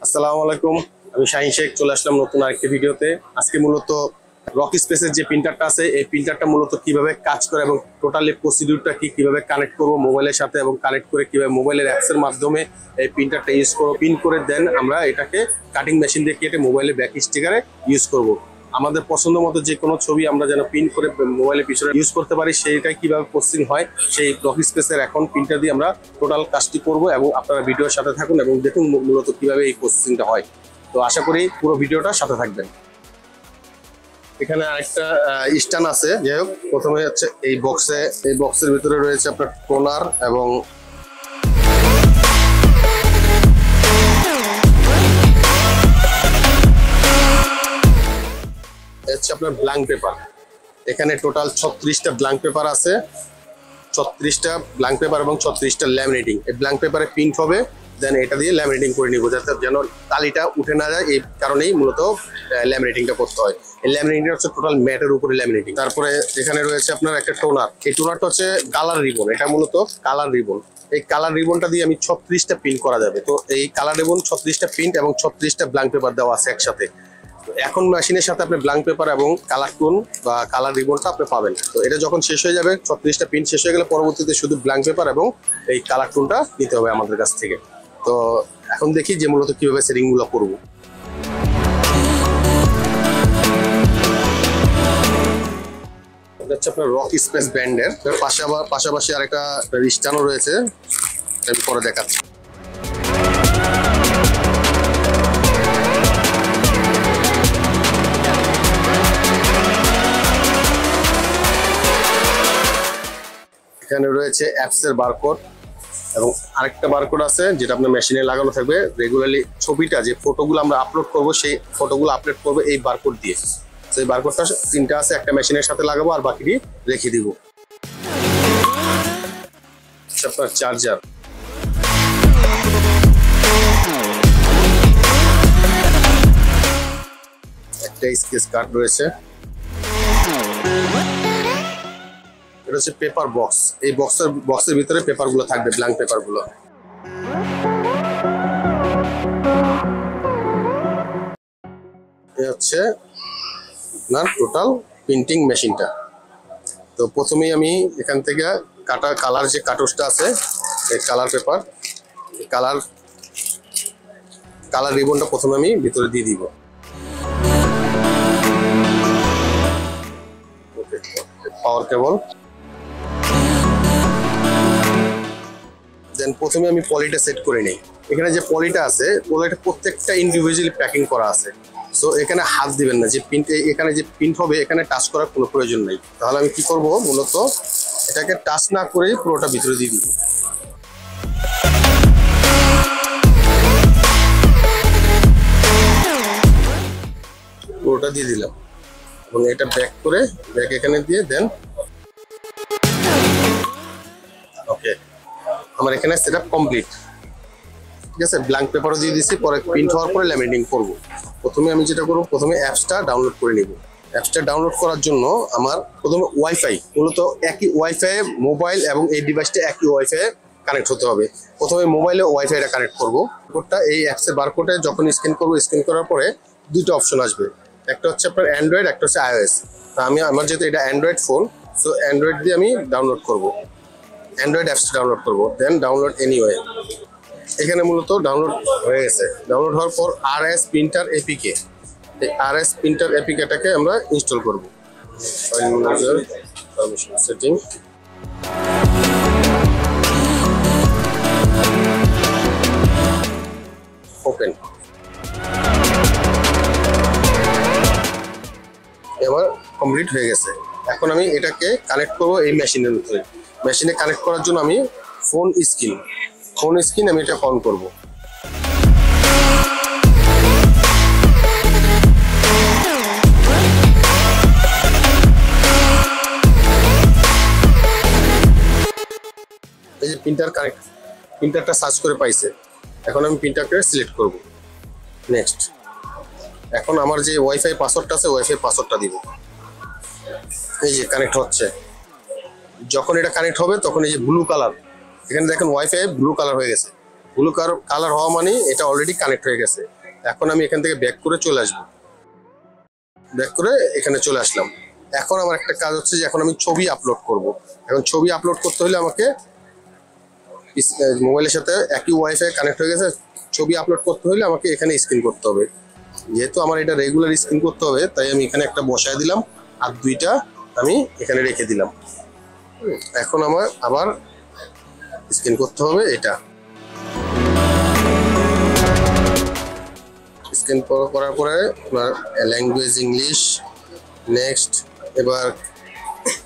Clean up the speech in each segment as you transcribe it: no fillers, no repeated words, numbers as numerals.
আসসালামু আলাইকুম, আমি শাহিন শেখ চলে আসলাম নতুন আরেকটি ভিডিওতে। আজকে মূলত রক স্পেসের যে প্রিন্টারটা আছে এই প্রিন্টারটা মূলত কিভাবে কাজ করে এবং টোটালি প্রসিডিউরটা কিভাবে কানেক্ট করব মোবাইলের সাথে এবং কানেক্ট করে কিভাবে মোবাইলের অ্যাপসের মাধ্যমে এই প্রিন্টারটা ইউজ করব, পিন করে দেন আমরা এটাকে কাটিং মেশিন দিয়ে কেটে মোবাইলে ব্যাক স্টিকারে ইউজ করব। আমাদের পছন্দ মতো যে কোনো ছবি আমরা যেন পিন করে মোবাইলের পিছনে ইউজ করতে পারি, সেইটাই কিভাবে প্রসেসিং হয় সেই রক স্পেসের এখন প্রিন্টার দিয়ে আমরা টোটাল কাজটি করব এবং আপনারা ভিডিওর সাথে থাকুন এবং দেখুন মূলত কিভাবে এই প্রসেসিংটা হয়। তো আশা করি পুরো ভিডিওটা সাথে থাকবেন। এখানে আরেকটা স্ট্যান্ড আছে। যাই হোক, প্রথমে হচ্ছে এই বক্সের ভিতরে রয়েছে আপনার টোনার এবং হচ্ছে আপনার ব্ল্যাঙ্ক পেপার। এখানে টোটাল 36টা ব্ল্যাঙ্ক পেপার আছে, 36টা ব্ল্যাঙ্ক পেপার এবং 36টা ল্যামিনেটিং। এই ব্ল্যাঙ্ক পেপারে প্রিন্ট হবে, দেন এটা দিয়ে ল্যামিনেটিং করে নিব যাতে যেন কালিটা উঠে না যায়। এই কারণেই মূলত ল্যামিনেটিংটা করতে হয়। এই ল্যামিনেটিংটা হচ্ছে টোটাল ম্যাটের উপরে ল্যামিনেটিং। তারপরে এখানে রয়েছে আপনার একটা টোনার। এই টোনারটা হচ্ছে কালার রিবন, এটা মূলত কালার রিবন। এই কালার রিবনটা দিয়ে আমি 36টা প্রিন্ট করা যাবে। তো এই কালার রিবন 36টা প্রিন্ট এবং 36টা ব্ল্যাঙ্ক পেপার দেওয়া আছে একসাথে। এখন মেশিনের সাথে আপনি ব্ল্যাঙ্ক পেপার এবং কালার টোন বা কালার রিবনটা আপনি পাবেন। তো এটা যখন শেষ হয়ে যাবে, 36টা প্রিন্ট শেষ হয়ে গেলে পরবর্তীতে শুধু ব্ল্যাঙ্ক পেপার এবং এই কালার টোনটা নিতে হবে আমাদের কাছ থেকে। তো এখন দেখি যে মূলত কিভাবে সেটিংগুলো করবো। হচ্ছে আপনার রক স্পেস ব্র্যান্ডের পাশাপাশি আরেকটা স্ট্যান্ডও রয়েছে, আমি পরে দেখাচ্ছি। এখানে রয়েছে অ্যাপসের বারকোড এবং আরেকটা বারকোড আছে যেটা আপনার মেশিনে লাগানো থাকবে। রেগুলারলি ছবিটা যে ফটোগুলো আমরা আপলোড করব সেই ফটোগুলো আপলোড করবো এই বারকোড দিয়ে। সেই বারকোডটা 3টা আছে, একটা মেশিনের সাথে লাগাবো আর বাকিটি রেখে দিব। আপনার চার্জার, একটা স্কেচ কার্ড রয়েছে। এটা হচ্ছে পেপার বক্স। এই বক্সের ভিতরে পেপারগুলো থাকবে, ব্ল্যাঙ্ক পেপারগুলো। এই হচ্ছে না টোটাল প্রিন্টিং মেশিনটা। তো প্রথমেই আমি এখান থেকে কালার যে কাগজটা আছে, এই কালার পেপার, কালার রিবনটা প্রথমে আমি ভিতরে দিয়ে দিব। পাওয়ার কেবল, দেন প্রথমে আমি পলিটা সেট করে নিই। এখানে যে পলিটা আছে, পলিটা প্রত্যেকটা ইন্ডিভিজুয়ালি প্যাকিং করা আছে। সো এখানে হাত দিবেন না, যে প্রিন্ট এখানে যে প্রিন্ট হবে এখানে টাচ করার কোনো প্রয়োজন নেই। তাহলে আমি কি করব, মূলত এটাকে টাচ না করেই পুরোটা ভিতরে দিয়ে দিব। পুরোটা দিয়ে দিলাম এবং এটা ব্যাক এখানে দিয়ে দেন। ওকে, আমার এখানে সেটআপ কমপ্লিট। ঠিক আছে, ব্ল্যাঙ্ক পেপারও দিয়ে দিচ্ছি, পরে প্রিন্ট হওয়ার পরে ল্যামিনেটিং করব। প্রথমে আমি যেটা করব, প্রথমে অ্যাপসটা ডাউনলোড করে নিব। অ্যাপসটা ডাউনলোড করার জন্য আমার প্রথমে ওয়াইফাই, মূলত একই ওয়াইফাই মোবাইল এবং এই ডিভাইসটা একই ওয়াইফাই কানেক্ট হতে হবে। প্রথমে মোবাইলে ওয়াইফাইটা কানেক্ট করব। বারকোডটা এই অ্যাপসের বারকোডে যখন স্ক্যান করব, স্ক্যান করার পরে দুটো অপশন আসবে, একটা হচ্ছে আপনার অ্যান্ড্রয়েড, একটা হচ্ছে iOS। তা আমার যেহেতু এটা অ্যান্ড্রয়েড ফোন, সো অ্যান্ড্রয়েড দিয়ে আমি ডাউনলোড করব, অ্যান্ড্রয়েড অ্যাপসটা ডাউনলোড করব, দেন ডাউনলোড এনিওয়ে। এখানে মূলত ডাউনলোড হয়ে গেছে। ডাউনলোড হওয়ার পর RS প্রিন্টার এপিকে, এই RS প্রিন্টার এপিকেটাকে আমরা ইনস্টল করব। Setting, open. এবার কমপ্লিট হয়ে গেছে। এখন আমি এটাকে কানেক্ট করব এই মেশিনের ভিতরে। মেশিনে কানেক্ট করার জন্য আমি ফোন স্ক্রিন আমি এটা অন করব। এই যে প্রিন্টারটা সার্চ করে পাইছে। এখন আমি প্রিন্টারকে সিলেক্ট করব। নেক্সট, এখন আমার যে ওয়াইফাই পাসওয়ার্ডটা আছে ওয়াইফাই পাসওয়ার্ডটা দিব। এই যে কানেক্ট হচ্ছে। যখন এটা কানেক্ট হবে তখন এই যে ব্লু কালার, এখানে দেখেন ওয়াইফাই ব্লু কালার হয়ে গেছে। ব্লু কালার হওয়া মানে এটা অলরেডি কানেক্ট হয়ে গেছে। এখন আমি এখান থেকে ব্যাক করে চলে আসবো, ব্যাক করে এখানে চলে আসলাম। এখন আমার একটা কাজ হচ্ছে যে এখন আমি ছবি আপলোড করব। এখন ছবি আপলোড করতে হলে আমাকে মোবাইলের সাথে একই ওয়াইফাই কানেক্ট হয়ে গেছে, ছবি আপলোড করতে হলে আমাকে এখানে স্ক্রিন করতে হবে। যেহেতু আমার এটা রেগুলার স্ক্রিন করতে হবে, তাই আমি এখানে একটা বসায় দিলাম আর দুইটা আমি এখানে রেখে দিলাম। এখন আমার আবার স্ক্রিন করতে হবে এটা। স্ক্রিন করার পরে আপনার ল্যাঙ্গুয়েজ ইংলিশ, নেক্সট। এবার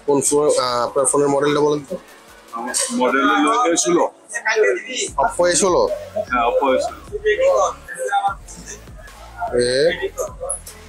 কোন ফোন, আপনার ফোনের মডেলটা বলেন তো? মডেল হলো A16। Oppo A16। হ্যাঁ, Oppo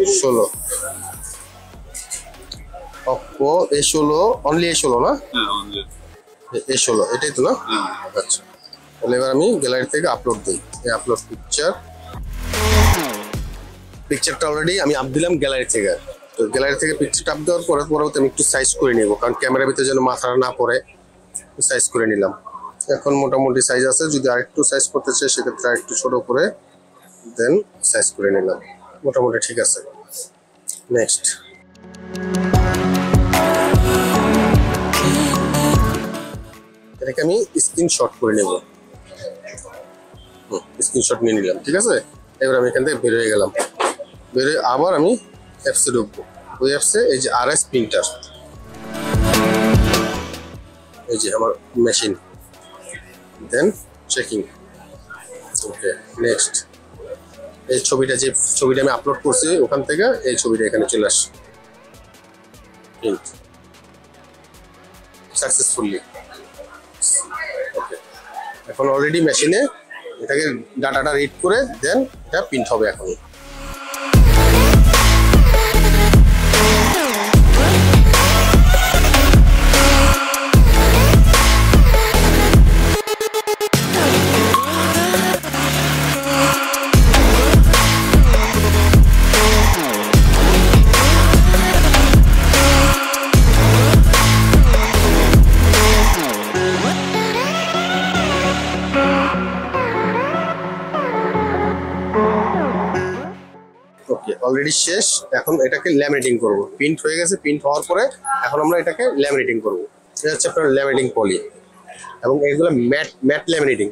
A16। Oppo A16, only A16 না? হ্যাঁ, অনলি A16 এটাই তো না? আচ্ছা, তাহলে এবার আমি গ্যালারি থেকে আপলোড দিই। এই আপলোড পিকচারটা অলরেডি আমি আপ দিলাম গ্যালারি থেকে। তো গ্যালারি থেকে পিকচারটা আপ দেওয়ার পরে পরবর্তী আমি একটু সাইজ করে নেব, কারণ ক্যামেরার ভিতরে যেন মাথা না পড়ে। সাইজ করে নিলাম। এখন মোটামুটি সাইজ আছে, যদি আরেকটু সাইজ করতে চাই সেক্ষেত্রে আরেকটু ছোট করে দেন সাইজ করে নিলাম। মোটামুটি ঠিক আছে। নেক্সট, এটাকে আমি স্ক্রিনশট করে নেব। স্ক্রিনশট নিয়ে নিলাম, ঠিক আছে। এবার আমি এখান থেকে বের হয়ে গেলাম। বেরোয় আবার আমি অ্যাপসে ঢুকবো। ওই অ্যাপসে এই যে RS প্রিন্টার, এই যে আমার মেশিন, দেন চেকিং। ওকে, নেক্সট। এই ছবিটা, যে ছবিটা আমি আপলোড করছি ওখান থেকে এই ছবিটা এখানে চলে আসে। Print successfully. ওকে, এখন অলরেডি মেশিনে এটাকে ডাটাটা রিড করে দেন এটা প্রিন্ট হবে এখন। অলরেডি শেষ। এখন এটাকে ল্যামিনেটিং করব। প্রিন্ট হয়ে গেছে, প্রিন্ট হওয়ার পরে এখন আমরা এটাকে ল্যামিনেটিং করব। এটা হচ্ছে আপনার ল্যামিনেটিং পলি, এবং এগুলো matte laminating.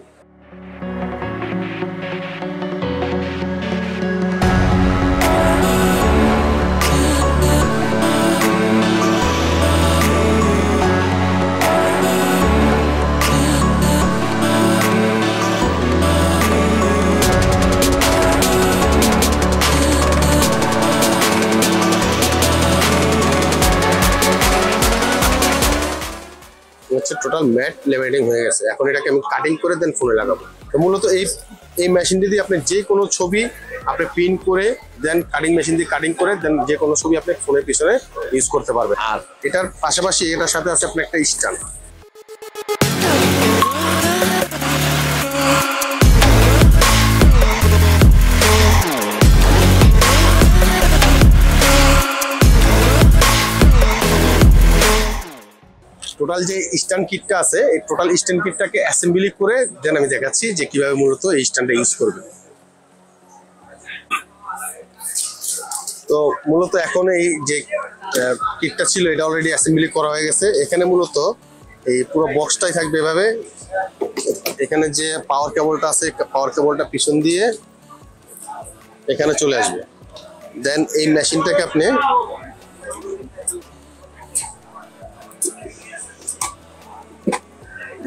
Total matte laminating হয়ে গেছে। এখন এটাকে আমি কাটিং করে দেন ফোনে লাগাবো। তো মূলত এই মেশিনটি দিয়ে আপনি যে কোনো ছবি আপনি প্রিন্ট করে দেন, কাটিং মেশিন দিয়ে কাটিং করে দেন যে কোনো ছবি আপনি ফোনের পিছনে ইউজ করতে পারবেন। আর এটার পাশাপাশি এটার সাথে আছে আপনার একটা স্ট্যান্ড। টোটাল যে স্ট্যান্ড কিটটা আছে, এই টোটাল স্ট্যান্ড কিটটাকে অ্যাসেম্বলি করে দেন আমি দেখাচ্ছি যে কিভাবে মূলত এই স্ট্যান্ডটা ইউজ করবে। তো মূলত এখন এই যে কিটটা ছিল এটা অলরেডি অ্যাসেম্বলি করা হয়ে গেছে। এখানে মূলত এই পুরো বক্সটাই থাকবে এভাবে। এখানে যে পাওয়ার কেবলটা আছে, পাওয়ার কেবলটা পিছন দিয়ে এখানে চলে আসবে। দেন এই মেশিনটাকে আপনি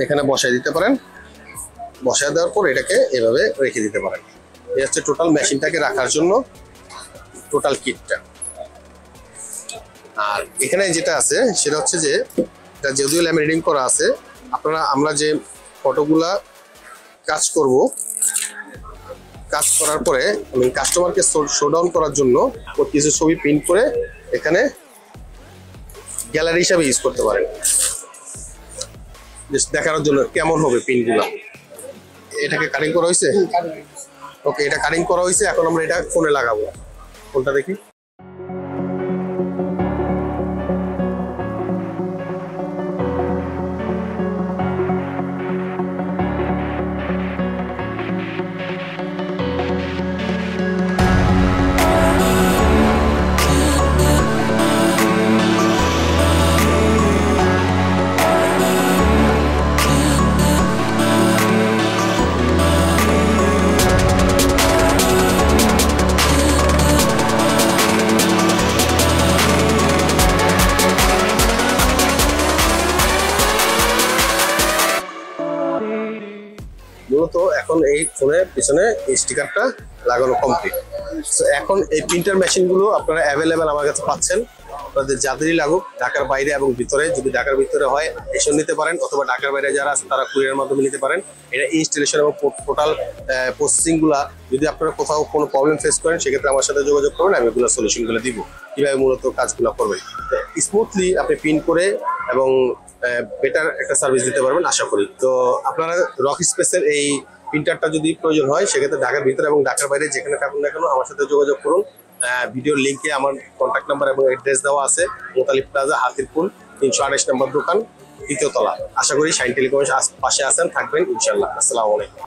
এখানে বসায় দিতে পারেন। বসায় দেওয়ার পর এটাকে এভাবে রেখে দিতে পারেন। এই হচ্ছে টোটাল মেশিনটাকে রাখার জন্য টোটাল কিটটা। আর এখানে যেটা আছে সেটা হচ্ছে যে এটা যদিও ল্যামিনেটিং করা আছে, আমরা যে ফটোগুলা কাজ করব, কাজ করার পরে আমি কাস্টমারকে শোডাউন করার জন্য কিছু ছবি প্রিন্ট করে এখানে গ্যালারি হিসাবে ইউজ করতে পারেন, দেখানোর জন্য কেমন হবে পিনগুলো। এটাকে কাটিং করা হয়েছে। ওকে, এটা কাটিং করা হয়েছে। এখন আমরা এটা ফোনে লাগাবো। ফোনটা দেখি। এখন এই ফোনের পিছনে এই স্টিকারটা লাগানো কমপ্লিট। তো এখন এই প্রিন্টার মেশিনগুলো আপনারা অ্যাভেলেবেল আমার কাছে পাচ্ছেন। আপনাদের যাদেরই লাগুক, ঢাকার বাইরে এবং ভিতরে, যদি ঢাকার ভিতরে হয় এসে নিতে পারেন, অথবা ঢাকার বাইরে যারা আছে তারা কুরিয়ারের মাধ্যমে নিতে পারেন। এটা ইনস্টলেশন এবং টোটাল প্রসেসিংগুলা যদি আপনারা কোথাও কোনো প্রবলেম ফেস করেন, সেক্ষেত্রে আমার সাথে যোগাযোগ করুন, আমি এগুলো সলিউশনগুলো দিব কিভাবে মূলত কাজগুলো করবেন। স্মুথলি আপনি প্রিন্ট করে এবং বেটার একটা সার্ভিস দিতে পারবেন আশা করি। তো আপনারা রক স্পেসের এই প্রিন্টারটা যদি প্রয়োজন হয়, সেক্ষেত্রে ঢাকার ভিতরে এবং ঢাকার বাইরে যেখানে থাকুন না কেন আমার সাথে যোগাযোগ করুন। ভিডিওর লিঙ্কে আমার কন্ট্যাক্ট নাম্বার এবং অ্যাড্রেস দেওয়া আছে। মোতালিব প্লাজা, হাতিরপুল, 328 নম্বর দোকান, 3য় তলা। আশা করি শাইন টেলিকমের পাশে আছেন, থাকবেন ইনশাল্লাহ। আসসালামু আলাইকুম।